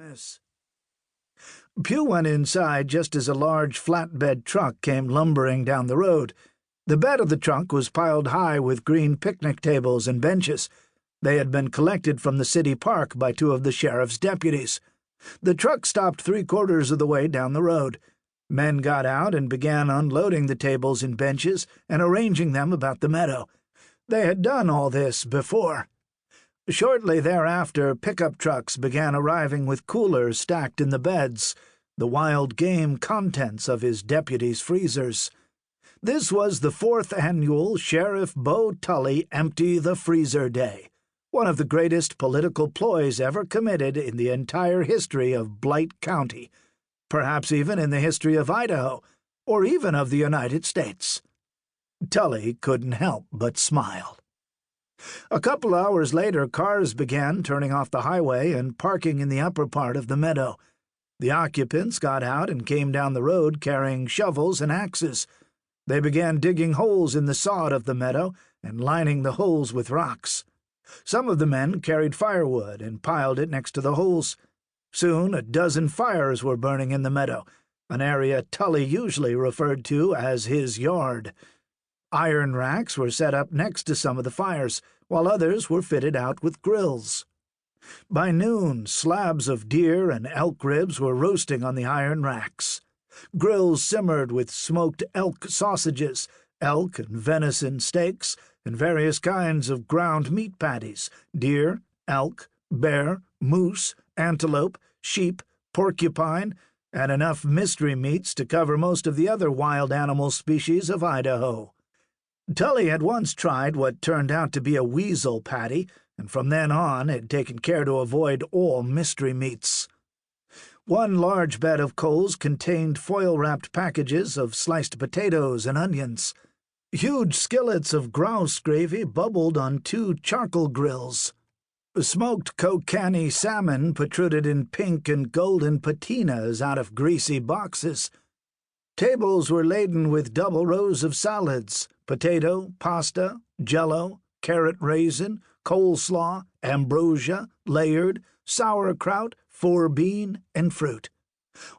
McManus. Pugh went inside just as a large flatbed truck came lumbering down the road. The bed of the truck was piled high with green picnic tables and benches. They had been collected from the city park by two of the sheriff's deputies. The truck stopped 3/4 of the way down the road. Men got out and began unloading the tables and benches and arranging them about the meadow. They had done all this before. Shortly thereafter, pickup trucks began arriving with coolers stacked in the beds, the wild game contents of his deputies' freezers. This was the 4th annual Sheriff Bo Tully Empty the Freezer Day, one of the greatest political ploys ever committed in the entire history of Blight County, perhaps even in the history of Idaho, or even of the United States. Tully couldn't help but smile. A couple hours later, cars began turning off the highway and parking in the upper part of the meadow. The occupants got out and came down the road carrying shovels and axes. They began digging holes in the sod of the meadow and lining the holes with rocks. Some of the men carried firewood and piled it next to the holes. Soon a dozen fires were burning in the meadow, an area Tully usually referred to as his yard. Iron racks were set up next to some of the fires, while others were fitted out with grills. By noon, slabs of deer and elk ribs were roasting on the iron racks. Grills simmered with smoked elk sausages, elk and venison steaks, and various kinds of ground meat patties, deer, elk, bear, moose, antelope, sheep, porcupine, and enough mystery meats to cover most of the other wild animal species of Idaho. Tully had once tried what turned out to be a weasel patty, and from then on had taken care to avoid all mystery meats. One large bed of coals contained foil-wrapped packages of sliced potatoes and onions. Huge skillets of grouse gravy bubbled on 2 charcoal grills. Smoked kokanee salmon protruded in pink and golden patinas out of greasy boxes. Tables were laden with double rows of salads, potato, pasta, jello, carrot raisin, coleslaw, ambrosia, layered, sauerkraut, 4-bean, and fruit.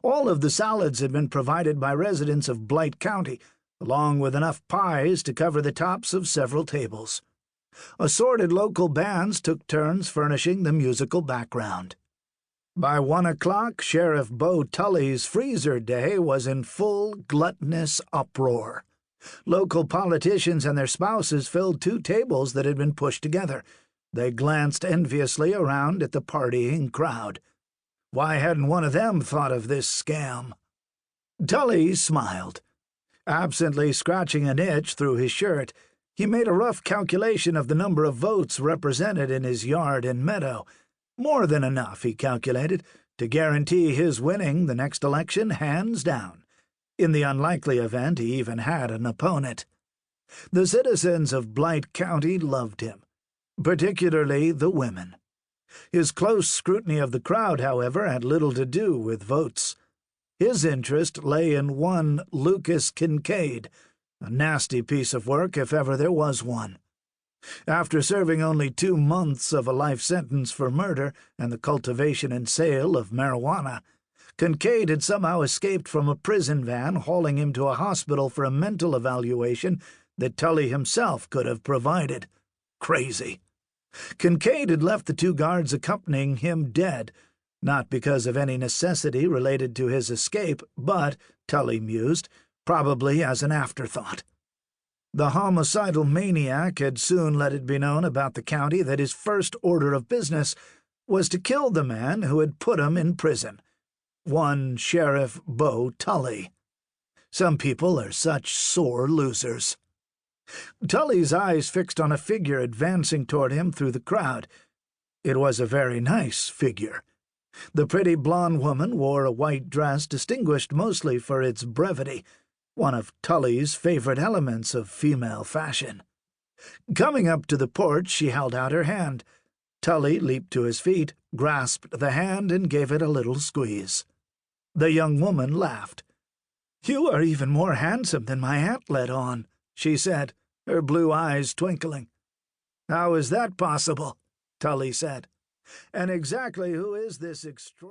All of the salads had been provided by residents of Blight County, along with enough pies to cover the tops of several tables. Assorted local bands took turns furnishing the musical background. By 1 o'clock, Sheriff Bo Tully's freezer day was in full gluttonous uproar. Local politicians and their spouses filled 2 tables that had been pushed together. They glanced enviously around at the partying crowd. Why hadn't one of them thought of this scam? Tully smiled. Absently scratching an itch through his shirt, he made a rough calculation of the number of votes represented in his yard and meadow. More than enough, he calculated, to guarantee his winning the next election hands down, in the unlikely event he even had an opponent. The citizens of Blight County loved him, particularly the women. His close scrutiny of the crowd, however, had little to do with votes. His interest lay in one Lucas Kincaid, a nasty piece of work if ever there was one. After serving only 2 months of a life sentence for murder and the cultivation and sale of marijuana, Kincaid had somehow escaped from a prison van hauling him to a hospital for a mental evaluation that Tully himself could have provided. Crazy. Kincaid had left the 2 guards accompanying him dead, not because of any necessity related to his escape, but, Tully mused, probably as an afterthought. The homicidal maniac had soon let it be known about the county that his first order of business was to kill the man who had put him in prison, one Sheriff Bo Tully. Some people are such sore losers. Tully's eyes fixed on a figure advancing toward him through the crowd. It was a very nice figure. The pretty blonde woman wore a white dress distinguished mostly for its brevity, one of Tully's favorite elements of female fashion. Coming up to the porch, she held out her hand. Tully leaped to his feet, grasped the hand, and gave it a little squeeze. The young woman laughed. "You are even more handsome than my aunt let on," she said, her blue eyes twinkling. "How is that possible?" Tully said. "And exactly who is this extraordinary